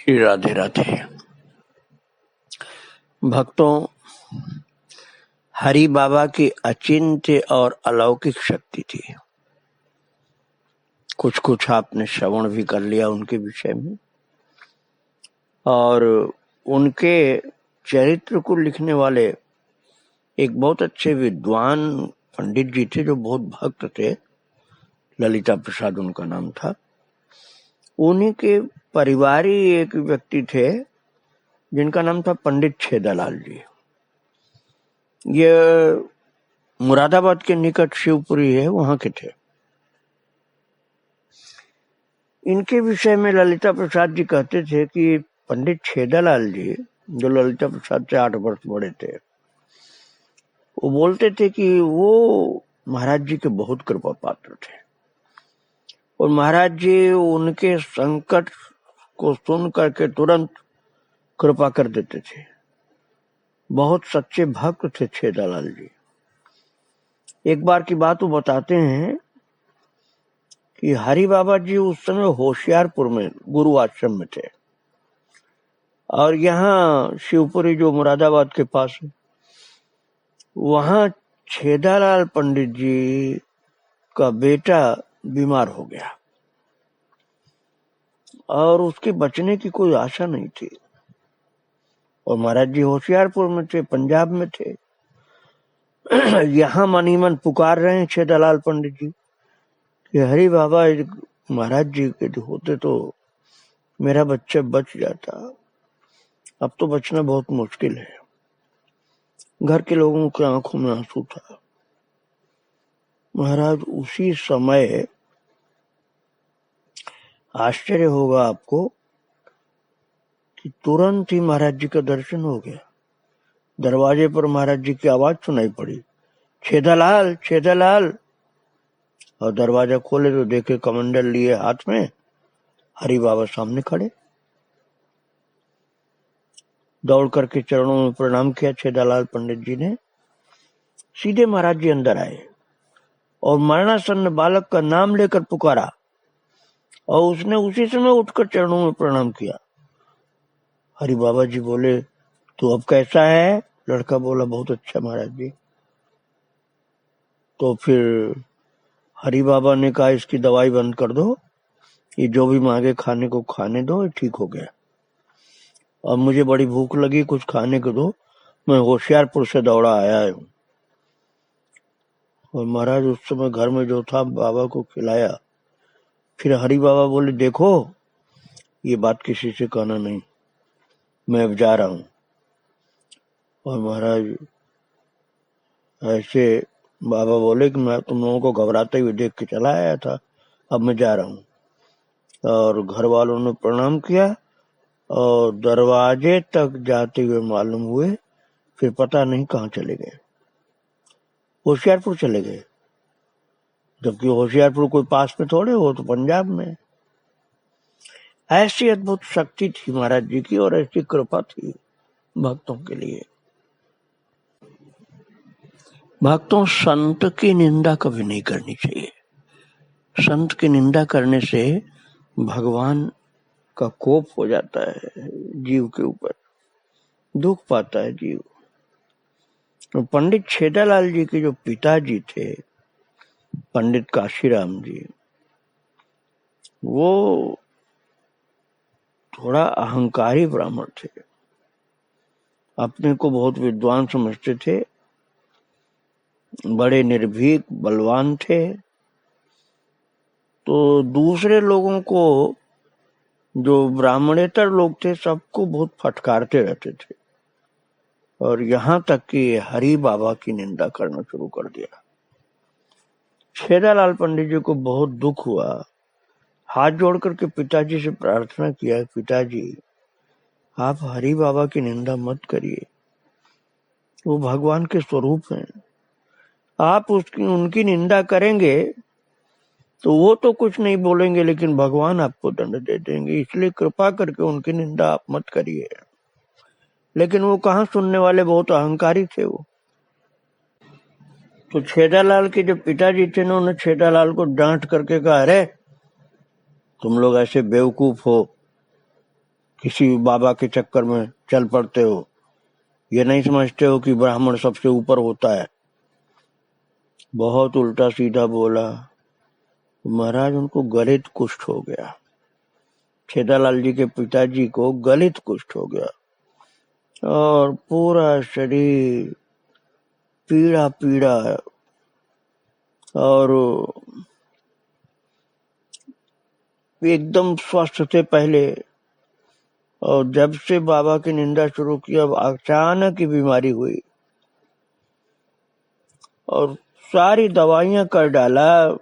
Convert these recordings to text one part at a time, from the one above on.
श्री राधे राधे। भक्तों, हरि बाबा की अचिंत्य और अलौकिक शक्ति थी। कुछ कुछ आपने श्रवण भी कर लिया उनके विषय में, और उनके चरित्र को लिखने वाले एक बहुत अच्छे विद्वान पंडित जी थे जो बहुत भक्त थे। ललिता प्रसाद उनका नाम था। उन्हीं के परिवारी एक व्यक्ति थे जिनका नाम था पंडित छेदालाल जी। ये मुरादाबाद के निकट शिवपुरी है, वहां के थे। इनके विषय में ललिता प्रसाद जी कहते थे कि पंडित छेदालाल जी, जो ललिता प्रसाद से 8 वर्ष बड़े थे, वो बोलते थे कि वो महाराज जी के बहुत कृपा पात्र थे और महाराज जी उनके संकट को सुन करके तुरंत कृपा कर देते थे। बहुत सच्चे भक्त थे छेदालाल जी। एक बार की बात वो बताते हैं कि हरि बाबा जी उस समय होशियारपुर में गुरु आश्रम में थे, और यहाँ शिवपुरी जो मुरादाबाद के पास है, वहां छेदालाल पंडित जी का बेटा बीमार हो गया और उसके बचने की कोई आशा नहीं थी। और महाराज जी होशियारपुर में थे, पंजाब में थे। यहाँ मन ही मन पुकार रहे हैं छेदालाल पंडित जी कि हरि बाबा, महाराज जी के होते तो मेरा बच्चा बच जाता, अब तो बचना बहुत मुश्किल है। घर के लोगों की आंखों में आंसू था। महाराज उसी समय, आश्चर्य होगा आपको कि तुरंत ही महाराज जी का दर्शन हो गया। दरवाजे पर महाराज जी की आवाज सुनाई पड़ी, छेदालाल छेदालाल। और दरवाजा खोले तो देखे कमंडल लिए हाथ में हरि बाबा सामने खड़े। दौड़ करके चरणों में प्रणाम किया छेदालाल पंडित जी ने। सीधे महाराज जी अंदर आए और मरणासन्न बालक का नाम लेकर पुकारा, और उसने उसी समय उठकर चरणों में प्रणाम किया। हरि बाबा जी बोले, तू अब कैसा है? लड़का बोला, बहुत अच्छा महाराज जी। तो फिर हरि बाबा ने कहा, इसकी दवाई बंद कर दो, ये जो भी मांगे खाने को खाने दो, ठीक हो गया। अब मुझे बड़ी भूख लगी, कुछ खाने को दो, मैं होशियारपुर से दौड़ा आया हूँ। और महाराज उस समय घर में जो था बाबा को खिलाया। फिर हरि बाबा बोले, देखो ये बात किसी से कहना नहीं, मैं अब जा रहा हूँ। और महाराज ऐसे बाबा बोले कि मैं तुम लोगों को घबराते हुए देख के चला आया था, अब मैं जा रहा हूँ। और घर वालों ने प्रणाम किया और दरवाजे तक जाते हुए मालूम हुए, फिर पता नहीं कहाँ चले गए। होशियारपुर चले गए, जबकि होशियारपुर कोई पास में थोड़े, हो तो पंजाब में। ऐसी अद्भुत शक्ति थी महाराज जी की और ऐसी कृपा थी भक्तों के लिए। भक्तों, संत की निंदा कभी नहीं करनी चाहिए। संत की निंदा करने से भगवान का कोप हो जाता है जीव के ऊपर, दुख पाता है जीव। तो पंडित छेदालाल जी के जो पिताजी थे, पंडित काशीराम जी, वो थोड़ा अहंकारी ब्राह्मण थे। अपने को बहुत विद्वान समझते थे, बड़े निर्भीक बलवान थे। तो दूसरे लोगों को, जो ब्राह्मणेतर लोग थे, सबको बहुत फटकारते रहते थे, और यहाँ तक कि हरि बाबा की निंदा करना शुरू कर दिया। छेदालाल पंडित जी को बहुत दुख हुआ। हाथ जोड़ करके पिताजी से प्रार्थना किया, पिताजी आप हरि बाबा की निंदा मत करिए, वो भगवान के स्वरूप हैं। आप उनकी निंदा करेंगे तो वो तो कुछ नहीं बोलेंगे, लेकिन भगवान आपको दंड दे देंगे, इसलिए कृपा करके उनकी निंदा आप मत करिए। लेकिन वो कहाँ सुनने वाले, बहुत अहंकारी थे वो। तो छेदालाल के जो पिताजी थे ना, उन्होंने छेदालाल को डांट करके कहा, अरे तुम लोग ऐसे बेवकूफ हो किसी बाबा के चक्कर में चल पड़ते हो, ये नहीं समझते हो कि ब्राह्मण सबसे ऊपर होता है। बहुत उल्टा सीधा बोला। महाराज उनको गलित कुष्ठ हो गया, छेदालाल जी के पिताजी को गलित कुष्ठ हो गया और पूरा शरीर पीड़ा पीड़ा, और एकदम स्वस्थ थे पहले, और जब से बाबा की निंदा शुरू की अब अचानक ही बीमारी हुई और सारी दवाइयां कर डाला,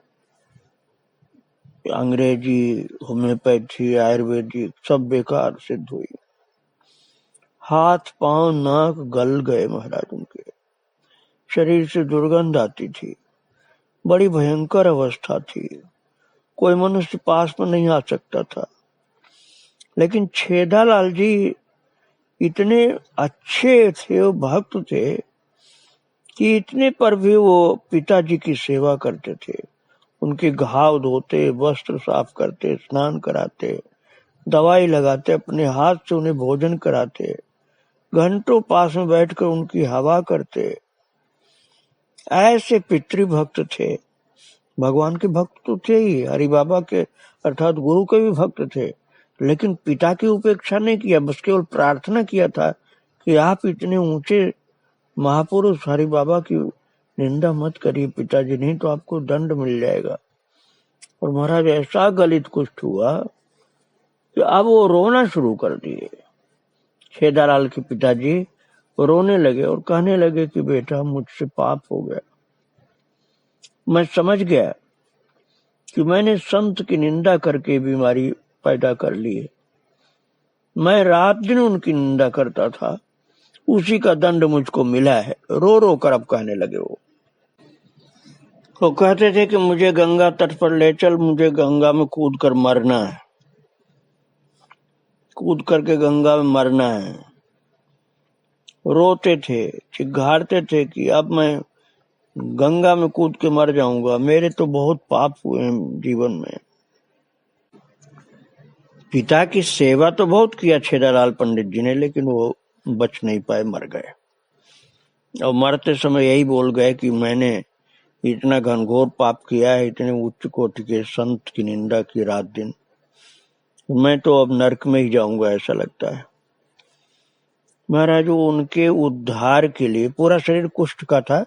अंग्रेजी, होम्योपैथी, आयुर्वेदिक, सब बेकार सिद्ध हुई। हाथ पांव नाक गल गए महाराज, उनके शरीर से दुर्गंध आती थी, बड़ी भयंकर अवस्था थी, कोई मनुष्य पास में नहीं आ सकता था। लेकिन छेदालाल जी इतने अच्छे थे, वो भक्त थे कि इतने पर भी वो पिताजी की सेवा करते थे, उनके घाव धोते, वस्त्र साफ करते, स्नान कराते, दवाई लगाते, अपने हाथ से उन्हें भोजन कराते, घंटों पास में बैठकर उनकी हवा करते। ऐसे पितृभक्त थे, भगवान के भक्त तो थे ही, हरि बाबा के अर्थात गुरु के भी भक्त थे, लेकिन पिता की उपेक्षा नहीं किया, बस केवल प्रार्थना किया था कि आप इतने ऊंचे महापुरुष हरि बाबा की निंदा मत करिए पिताजी, नहीं तो आपको दंड मिल जाएगा। और महाराज ऐसा गलित कुष्ठ हुआ कि अब वो रोना शुरू कर दिए। छेदालाल के पिताजी रोने लगे और कहने लगे कि बेटा मुझसे पाप हो गया, मैं समझ गया कि मैंने संत की निंदा करके बीमारी पैदा कर ली है, मैं रात दिन उनकी निंदा करता था, उसी का दंड मुझको मिला है। रो रो कर अब कहने लगे वो कहते थे कि मुझे गंगा तट पर ले चल, मुझे गंगा में कूद कर मरना है, कूद करके गंगा में मरना है। रोते थे, चिघाड़ते थे कि अब मैं गंगा में कूद के मर जाऊंगा, मेरे तो बहुत पाप हुए हैं जीवन में। पिता की सेवा तो बहुत किया छेदालाल पंडित जी ने, लेकिन वो बच नहीं पाए, मर गए। और मरते समय यही बोल गए कि मैंने इतना घनघोर पाप किया है, इतने उच्च कोटि के संत की निंदा की रात दिन, मैं तो अब नरक में ही जाऊंगा ऐसा लगता है। महाराज उनके उद्धार के लिए, पूरा शरीर कुष्ठ का था,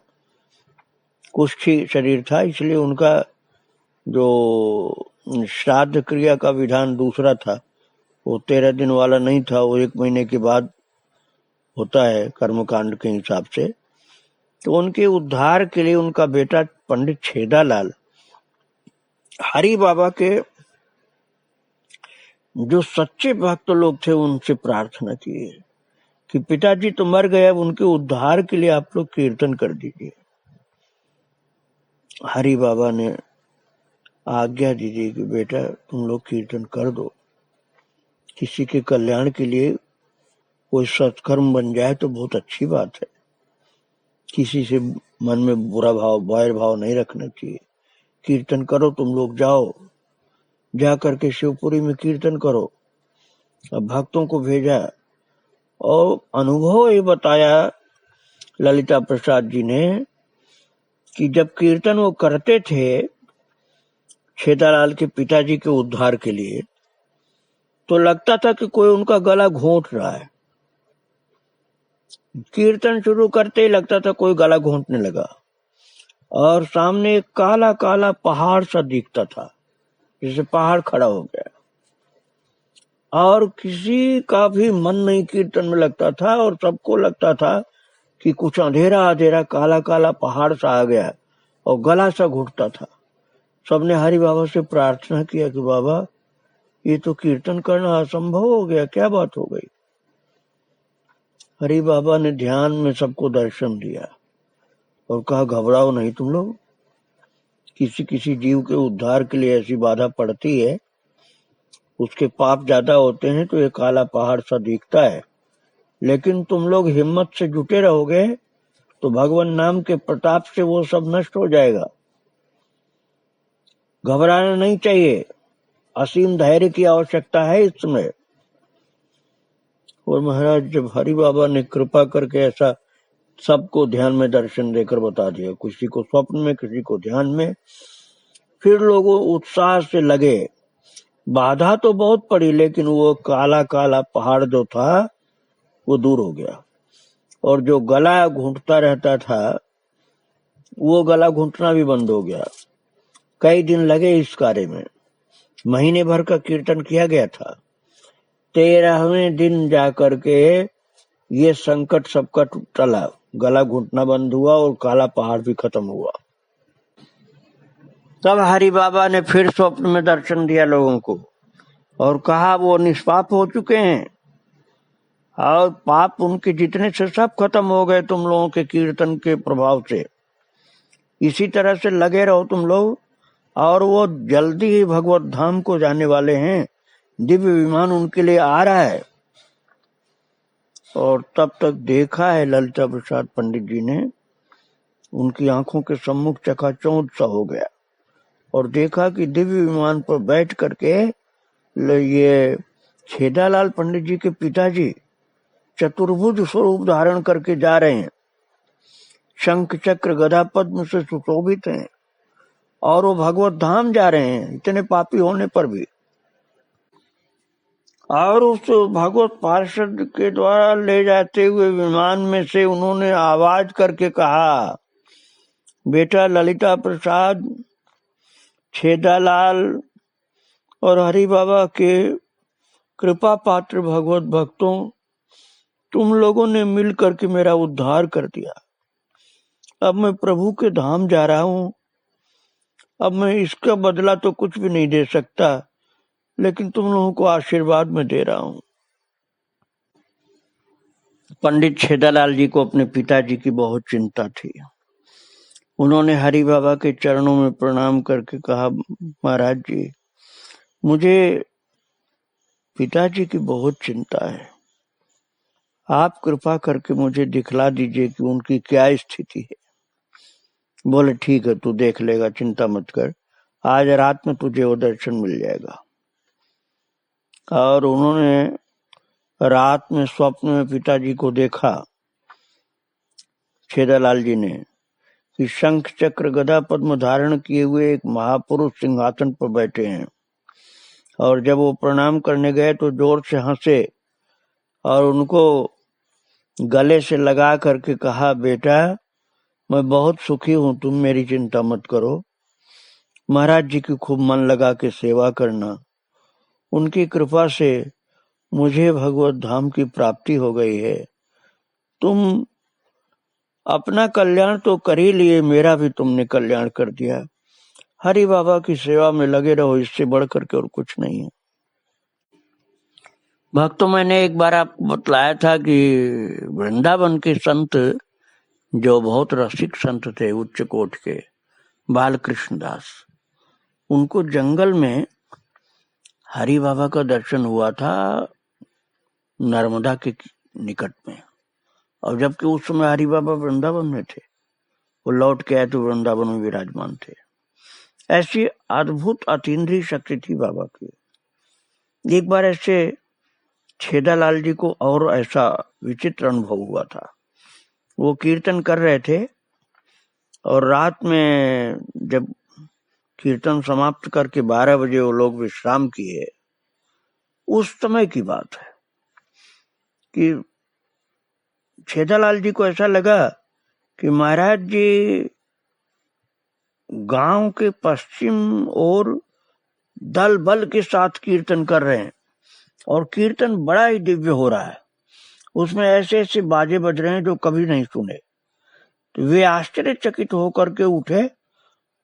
कुष्ठी शरीर था, इसलिए उनका जो श्राद्ध क्रिया का विधान दूसरा था, वो 13 दिन वाला नहीं था, वो 1 महीने के बाद होता है कर्मकांड के हिसाब से। तो उनके उद्धार के लिए उनका बेटा पंडित छेदालाल हरि बाबा के जो सच्चे भक्त लोग थे उनसे प्रार्थना की कि पिताजी तो मर गए, अब उनके उद्धार के लिए आप लोग कीर्तन कर दीजिए। हरि बाबा ने आज्ञा दीजिए कि बेटा तुम लोग कीर्तन कर दो, किसी के कल्याण के लिए कोई सत्कर्म बन जाए तो बहुत अच्छी बात है, किसी से मन में बुरा भाव, वैर भाव नहीं रखना चाहिए। कीर्तन करो, तुम लोग जाओ, जा करके शिवपुरी में कीर्तन करो। अब भक्तों को भेजा और अनुभव ये बताया ललिता प्रसाद जी ने कि जब कीर्तन वो करते थे छेदालाल के पिताजी के उद्धार के लिए, तो लगता था कि कोई उनका गला घोंट रहा है। कीर्तन शुरू करते ही लगता था कोई गला घोंटने लगा, और सामने एक काला काला पहाड़ सा दिखता था, जैसे पहाड़ खड़ा हो गया, और किसी का भी मन नहीं कीर्तन में लगता था, और सबको लगता था कि कुछ अंधेरा अंधेरा काला काला पहाड़ सा आ गया और गला सा घुटता था। सबने हरि बाबा से प्रार्थना किया कि बाबा ये तो कीर्तन करना असंभव हो गया, क्या बात हो गई। हरि बाबा ने ध्यान में सबको दर्शन दिया और कहा घबराओ नहीं तुम लोग, किसी किसी जीव के उद्धार के लिए ऐसी बाधा पड़ती है, उसके पाप ज्यादा होते हैं तो ये काला पहाड़ सा दिखता है, लेकिन तुम लोग हिम्मत से जुटे रहोगे तो भगवान नाम के प्रताप से वो सब नष्ट हो जाएगा। घबराना नहीं चाहिए, असीम धैर्य की आवश्यकता है इस समय। और महाराज जब हरि बाबा ने कृपा करके ऐसा सबको ध्यान में दर्शन देकर बता दिया, किसी को स्वप्न में, किसी को ध्यान में, फिर लोग उत्साह से लगे। बाधा तो बहुत पड़ी, लेकिन वो काला काला पहाड़ जो था वो दूर हो गया, और जो गला घूंटता रहता था वो गला घूंटना भी बंद हो गया। कई दिन लगे इस कार्य में, महीने भर का कीर्तन किया गया था। 13वें दिन जाकर के ये संकट सबका टला, गला घुटना बंद हुआ और काला पहाड़ भी खत्म हुआ। तब हरि बाबा ने फिर स्वप्न में दर्शन दिया लोगों को और कहा वो निष्पाप हो चुके हैं और पाप उनके जितने से सब खत्म हो गए तुम लोगों के कीर्तन के प्रभाव से। इसी तरह से लगे रहो तुम लोग, और वो जल्दी ही भगवत धाम को जाने वाले हैं, दिव्य विमान उनके लिए आ रहा है। और तब तक देखा है ललिता प्रसाद पंडित जी ने, उनकी आंखों के सम्मुख चकाचौंध सा हो गया और देखा कि दिव्य विमान पर बैठ करके ये छेदालाल पंडित जी के पिताजी चतुर्भुज स्वरूप धारण करके जा रहे हैं, शंख चक्र गदा पद्म से सुशोभित हैं और वो भगवत धाम जा रहे हैं, इतने पापी होने पर भी। और उस भगवत पार्षद के द्वारा ले जाते हुए विमान में से उन्होंने आवाज करके कहा, बेटा ललिता प्रसाद, छेदालाल और हरि बाबा के कृपा पात्र भगवत भक्तों, तुम लोगों ने मिल करके मेरा उद्धार कर दिया। अब मैं प्रभु के धाम जा रहा हूं। अब मैं इसका बदला तो कुछ भी नहीं दे सकता, लेकिन तुम लोगों को आशीर्वाद में दे रहा हूं। पंडित छेदालाल जी को अपने पिताजी की बहुत चिंता थी। उन्होंने हरि बाबा के चरणों में प्रणाम करके कहा, महाराज जी, मुझे पिताजी की बहुत चिंता है, आप कृपा करके मुझे दिखला दीजिए कि उनकी क्या स्थिति है। बोले ठीक है, तू देख लेगा, चिंता मत कर, आज रात में तुझे वो दर्शन मिल जाएगा। और उन्होंने रात में स्वप्न में पिताजी को देखा, छेदालाल जी ने, कि शंख चक्र गदा पद्म धारण किए हुए एक महापुरुष सिंहासन पर बैठे हैं। और जब वो प्रणाम करने गए तो जोर से हंसे और उनको गले से लगा करके कहा, बेटा मैं बहुत सुखी हूं, तुम मेरी चिंता मत करो, महाराज जी की खूब मन लगा के सेवा करना, उनकी कृपा से मुझे भगवत धाम की प्राप्ति हो गई है। तुम अपना कल्याण तो कर ही लिए, मेरा भी तुमने कल्याण कर दिया। हरि बाबा की सेवा में लगे रहो, इससे बढ़ करके और कुछ नहीं है। भक्तों, मैंने एक बार आपको बतलाया था कि वृंदावन के संत, जो बहुत रसिक संत थे, उच्च कोट के, बालकृष्ण दास, उनको जंगल में हरि बाबा का दर्शन हुआ था, नर्मदा के निकट में। और जबकि उस समय हरि बाबा वृंदावन में थे, वो लौट के आए तो वृंदावन में विराजमान थे। ऐसी अद्भुत अतीन्द्रिय शक्ति थी बाबा की। एक बार ऐसे छेदालाल जी को और ऐसा विचित्र अनुभव हुआ था। वो कीर्तन कर रहे थे और रात में जब कीर्तन समाप्त करके 12 बजे वो लोग विश्राम किए, उस समय की बात है कि छेदालाल जी को ऐसा लगा कि महाराज जी गांव के पश्चिम ओर दल बल के साथ कीर्तन कर रहे हैं और कीर्तन बड़ा ही दिव्य हो रहा है। उसमें ऐसे ऐसे बाजे बज रहे हैं जो कभी नहीं सुने। तो वे आश्चर्यचकित होकर के उठे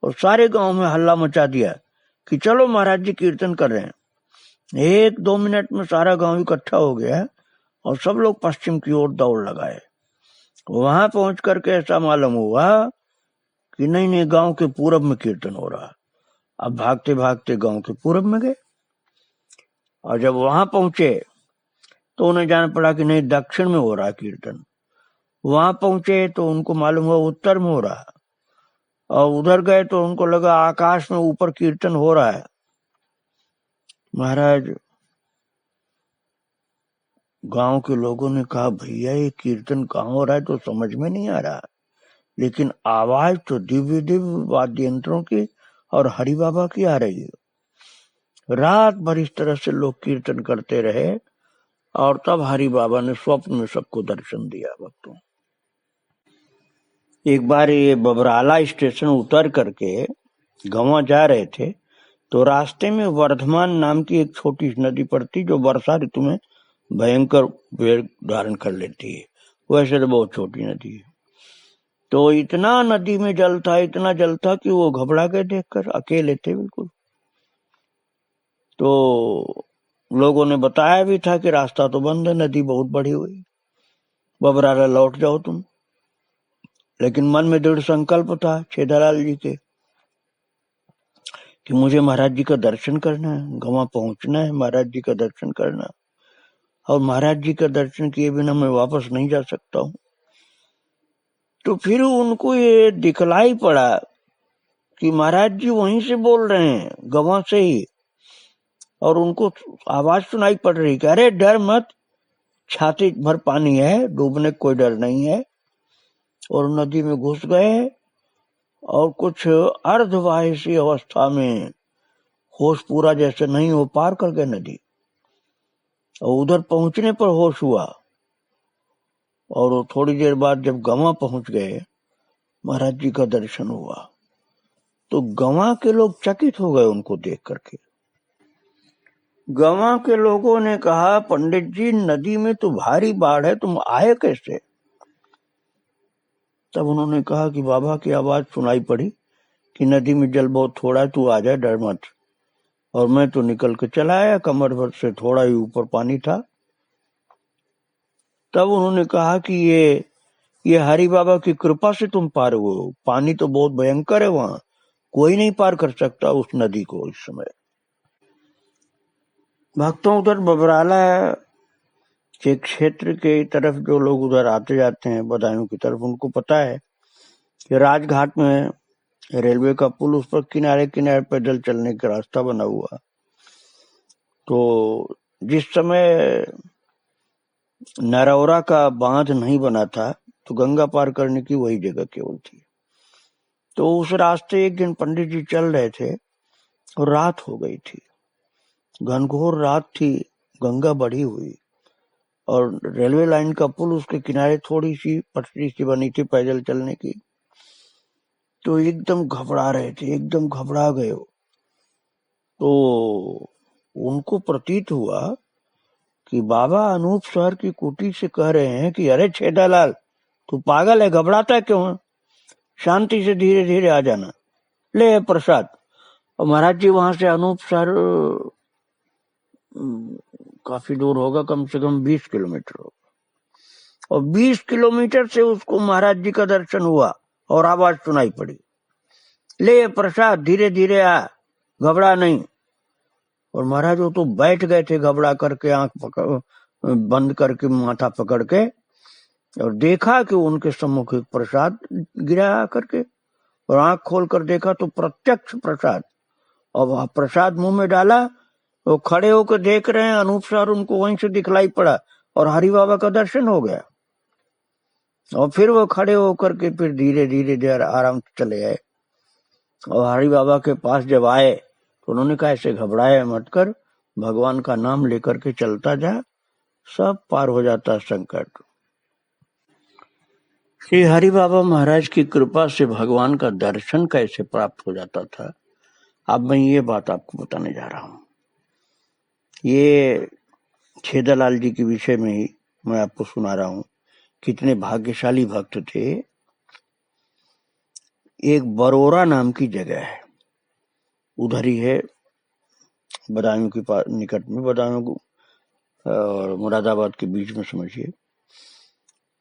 और सारे गांव में हल्ला मचा दिया कि चलो महाराज जी कीर्तन कर रहे हैं। 1-2 मिनट में सारा गांव इकट्ठा हो गया और सब लोग पश्चिम की ओर दौड़ लगाए। वहां पहुंच करके ऐसा मालूम हुआ कि नहीं, गांव के पूरब में कीर्तन हो रहा। अब भागते भागते गांव के पूरब में गए और जब वहां पहुंचे तो उन्हें जान पड़ा कि नहीं, दक्षिण में हो रहा कीर्तन। वहां पहुंचे तो उनको मालूम हुआ उत्तर में हो रहा, और उधर गए तो उनको लगा आकाश में ऊपर कीर्तन हो रहा है। महाराज गांव के लोगों ने कहा, भैया ये कीर्तन कहाँ हो रहा है तो समझ में नहीं आ रहा, लेकिन आवाज तो दिव्य दिव्य वाद्य यंत्रों की और हरि बाबा की आ रही है। रात भर इस तरह से लोग कीर्तन करते रहे और तब हरि बाबा ने स्वप्न में सबको दर्शन दिया। भक्तों, एक बार ये बबराला स्टेशन उतर करके गंवा जा रहे थे तो रास्ते में वर्धमान नाम की एक छोटी नदी पड़ती जो वर्षा ऋतु में भयंकर वेग धारण कर लेती है। वैसे तो बहुत छोटी नदी है। तो इतना नदी में जल था, इतना जल था कि वो घबरा गए देखकर, अकेले थे बिल्कुल। तो लोगों ने बताया भी था कि रास्ता तो बंद है, नदी बहुत बड़ी हुई, बबराला लौट जाओ तुम। लेकिन मन में दृढ़ संकल्प था छेदालाल जी के कि मुझे महाराज जी का दर्शन करना है, गंवा पहुंचना है, महाराज जी का दर्शन करना, और महाराज जी का दर्शन किए बिना मैं वापस नहीं जा सकता हूँ। तो फिर उनको ये दिखलाई पड़ा कि महाराज जी वहीं से बोल रहे हैं, गंवा से ही, और उनको आवाज सुनाई पड़ रही कि अरे डर मत, छाती भर पानी है, डूबने कोई डर नहीं है। और नदी में घुस गए और कुछ अर्धवाहिसी अवस्था में होश पूरा जैसे नहीं हो, पार कर गए नदी। और उधर पहुंचने पर होश हुआ, और थोड़ी देर बाद जब गंवा पहुंच गए, महाराज जी का दर्शन हुआ। तो गंवा के लोग चकित हो गए उनको देख करके। गंवा के लोगों ने कहा, पंडित जी नदी में तो भारी बाढ़ है, तुम आए कैसे? तब उन्होंने कहा कि बाबा की आवाज सुनाई पड़ी कि नदी में जल बहुत थोड़ा है, तू आ जा, डर मत। और मैं तो निकल के चला आया, कमर भर से थोड़ा ही ऊपर पानी था। तब उन्होंने कहा कि ये हरि बाबा की कृपा से तुम पार हुए हो, पानी तो बहुत भयंकर है, वहां कोई नहीं पार कर सकता उस नदी को इस समय। भक्तों, उधर बबराला के क्षेत्र के तरफ जो लोग उधर आते जाते हैं बदायूं की तरफ, उनको पता है कि राजघाट में रेलवे का पुल, उस पर किनारे किनारे पैदल चलने का रास्ता बना हुआ। तो जिस समय नरौरा का बांध नहीं बना था तो गंगा पार करने की वही जगह केवल थी। तो उस रास्ते एक दिन पंडित जी चल रहे थे और रात हो गई थी, घनघोर रात थी, गंगा बढ़ी हुई, और रेलवे लाइन का पुल, उसके किनारे थोड़ी सी पटरी सी बनी थी पैदल चलने की। तो एकदम घबरा रहे थे, एकदम घबरा गए। तो उनको प्रतीत हुआ कि बाबा अनूप शहर की कुटी से कह रहे हैं कि अरे छेदालाल, तू पागल है, घबराता क्यों है, शांति से धीरे धीरे आ जाना, ले प्रसाद। और महाराज जी वहां से अनूप शहर काफी दूर होगा, कम से कम 20 किलोमीटर होगा, और 20 किलोमीटर से उसको महाराज जी का दर्शन हुआ और आवाज सुनाई पड़ी, ले प्रसाद, धीरे धीरे आ, घबरा नहीं। और महाराज वो तो बैठ गए थे घबरा करके, आंख पकड़ बंद करके, माथा पकड़ के, और देखा कि उनके सम्मुख एक प्रसाद गिरा करके, और आंख खोल कर देखा तो प्रत्यक्ष प्रसाद। और वह प्रसाद मुंह में डाला, वो खड़े होकर देख रहे हैं, अनूप सर उनको वहीं से दिखलाई पड़ा और हरि बाबा का दर्शन हो गया। और फिर वो खड़े होकर के फिर धीरे धीरे धीरे आराम से चले आए। और हरि बाबा के पास जब आए तो उन्होंने कहा, ऐसे घबराए मत कर, भगवान का नाम लेकर के चलता जा, सब पार हो जाता संकट। श्री हरि बाबा महाराज की कृपा से भगवान का दर्शन कैसे प्राप्त हो जाता था, अब मैं ये बात आपको बताने जा रहा हूं। ये छेदालाल जी के विषय में ही मैं आपको सुना रहा हूं, कितने भाग्यशाली भक्त थे। एक बरोरा नाम की जगह है, उधर ही है, बदायूं के पास निकट में, बदायूं और मुरादाबाद के बीच में समझिए।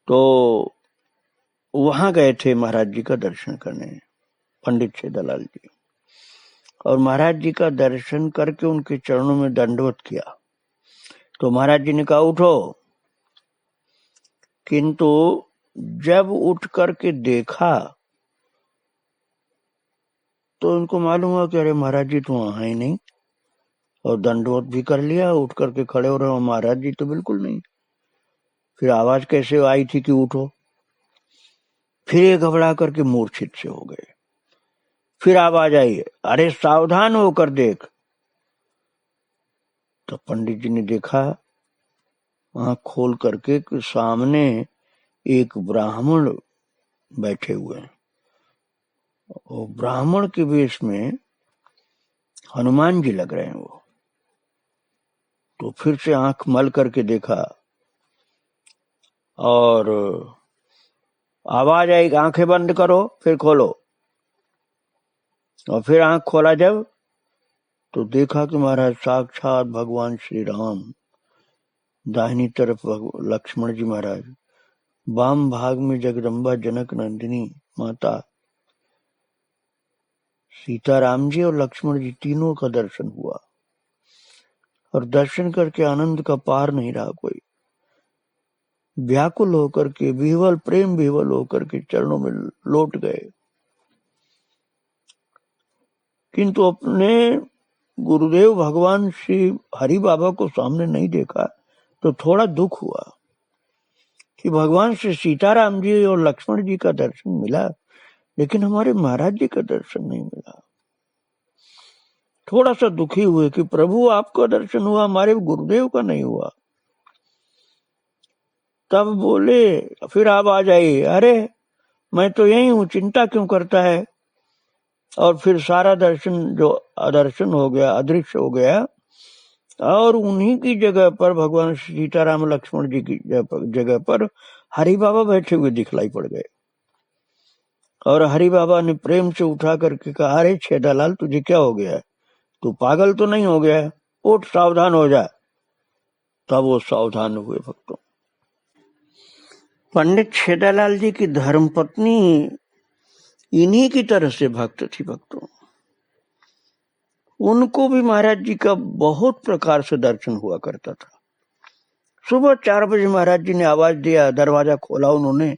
तो वहां गए थे महाराज जी का दर्शन करने, पंडित छेदालाल जी। और महाराज जी का दर्शन करके उनके चरणों में दंडवत किया। तो महाराज जी ने कहा, उठो। किंतु जब उठ करके देखा तो उनको मालूम हुआ कि अरे महाराज जी तो वहां ही नहीं, और दंडवत भी कर लिया, उठ करके खड़े हो रहे हो, महाराज जी तो बिल्कुल नहीं। फिर आवाज कैसे आई थी कि उठो, फिर ये घबरा करके मूर्छित से हो गए। फिर आवाज आई, अरे सावधान होकर देख। तो पंडित जी ने देखा, आंख खोल करके कि सामने एक ब्राह्मण बैठे हुए हैं, और ब्राह्मण के वेश में हनुमान जी लग रहे हैं वो। तो फिर से आंख मल करके देखा और आवाज आई, आंखें बंद करो फिर खोलो। और फिर आंख खोला जब, तो देखा कि महाराज साक्षात भगवान श्री राम, दाहिनी तरफ लक्ष्मण जी महाराज, वाम भाग में जगदम्बा जनक नंदिनी माता, सीताराम जी और लक्ष्मण जी, तीनों का दर्शन हुआ। और दर्शन करके आनंद का पार नहीं रहा कोई। व्याकुल होकर के, विह्वल, प्रेम विह्वल होकर के चरणों में लौट गए। किंतु अपने गुरुदेव भगवान श्री हरि बाबा को सामने नहीं देखा, तो थोड़ा दुख हुआ कि भगवान श्री सीताराम जी और लक्ष्मण जी का दर्शन मिला, लेकिन हमारे महाराज जी का दर्शन नहीं मिला। थोड़ा सा दुखी हुए कि प्रभु आपका दर्शन हुआ, हमारे गुरुदेव का नहीं हुआ। तब बोले, फिर आवाज आई, अरे मैं तो यही हूं, चिंता क्यों करता है। और फिर सारा दर्शन जो अदर्शन हो गया, अदृश्य हो गया, और उन्हीं की जगह पर भगवान सीताराम लक्ष्मण जी की जगह पर हरि बाबा बैठे हुए दिखलाई पड़ गए। और हरि बाबा ने प्रेम से उठा करके कहा, अरे छेदालाल तुझे क्या हो गया है, तू पागल तो नहीं हो गया है, उठ सावधान हो जा। तब वो सावधान हुए भक्तों। पंडित छेदालाल जी की धर्मपत्नी इन्हीं की तरह से भक्त थी भक्तों। उनको भी महाराज जी का बहुत प्रकार से दर्शन हुआ करता था। सुबह 4 बजे महाराज जी ने आवाज दिया, दरवाजा खोला, उन्होंने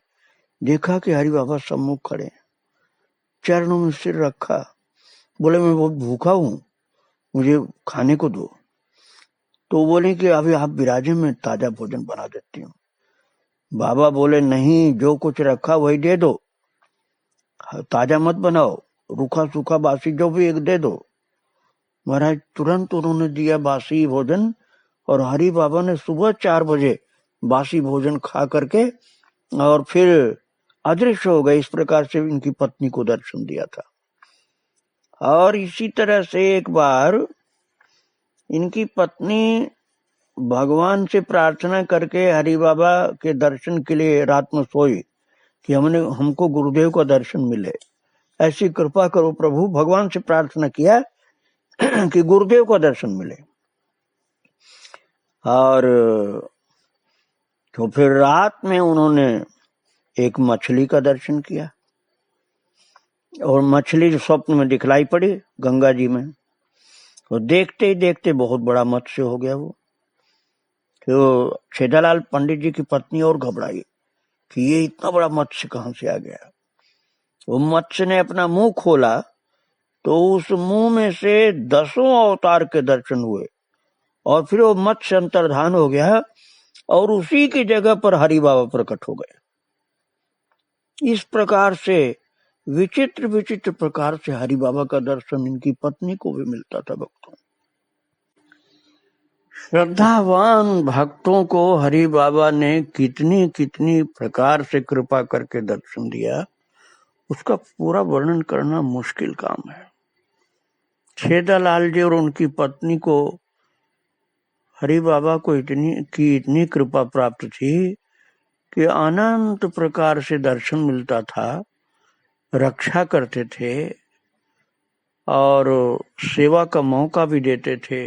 देखा कि हरि बाबा सम्मुख खड़े, चरणों में सिर रखा। बोले, मैं बहुत भूखा हूं, मुझे खाने को दो। तो बोले कि अभी आप विराजे, में ताजा भोजन बना देती हूँ। बाबा बोले, नहीं, जो कुछ रखा वही दे दो, ताजा मत बनाओ, रूखा सूखा बासी जो भी एक दे दो। महाराज तुरंत उन्होंने दिया बासी भोजन, और हरि बाबा ने सुबह 4 बजे बासी भोजन खा करके और फिर अदृश्य हो गए। इस प्रकार से इनकी पत्नी को दर्शन दिया था। और इसी तरह से एक बार इनकी पत्नी भगवान से प्रार्थना करके हरि बाबा के दर्शन के लिए रात में सोई कि हमको गुरुदेव का दर्शन मिले, ऐसी कृपा करो प्रभु। भगवान से प्रार्थना किया कि गुरुदेव का दर्शन मिले। और तो फिर रात में उन्होंने एक मछली का दर्शन किया, और मछली स्वप्न में दिखलाई पड़ी गंगा जी में। तो देखते ही देखते बहुत बड़ा मत्स्य हो गया वो। तो छेदालाल पंडित जी की पत्नी और घबराई कि ये इतना बड़ा मत्स्य कहां से आ गया। वो मत्स्य ने अपना मुंह खोला, तो उस मुंह में से 10 अवतार के दर्शन हुए, और फिर वो मत्स्य अंतर्धान हो गया, और उसी की जगह पर हरि बाबा प्रकट हो गए। इस प्रकार से विचित्र विचित्र प्रकार से हरि बाबा का दर्शन इनकी पत्नी को भी मिलता था भक्तों। श्रद्धावान भक्तों को हरि बाबा ने कितनी कितनी प्रकार से कृपा करके दर्शन दिया, उसका पूरा वर्णन करना मुश्किल काम है। छेदालाल जी और उनकी पत्नी को हरि बाबा को इतनी कृपा प्राप्त थी कि अनंत प्रकार से दर्शन मिलता था, रक्षा करते थे और सेवा का मौका भी देते थे,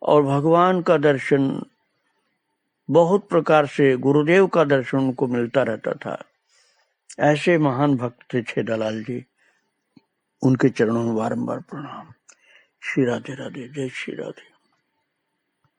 और भगवान का दर्शन बहुत प्रकार से, गुरुदेव का दर्शन उनको मिलता रहता था। ऐसे महान भक्त थे छेदालाल जी। उनके चरणों में बारंबार प्रणाम। श्री राधे राधे, जय श्री राधे।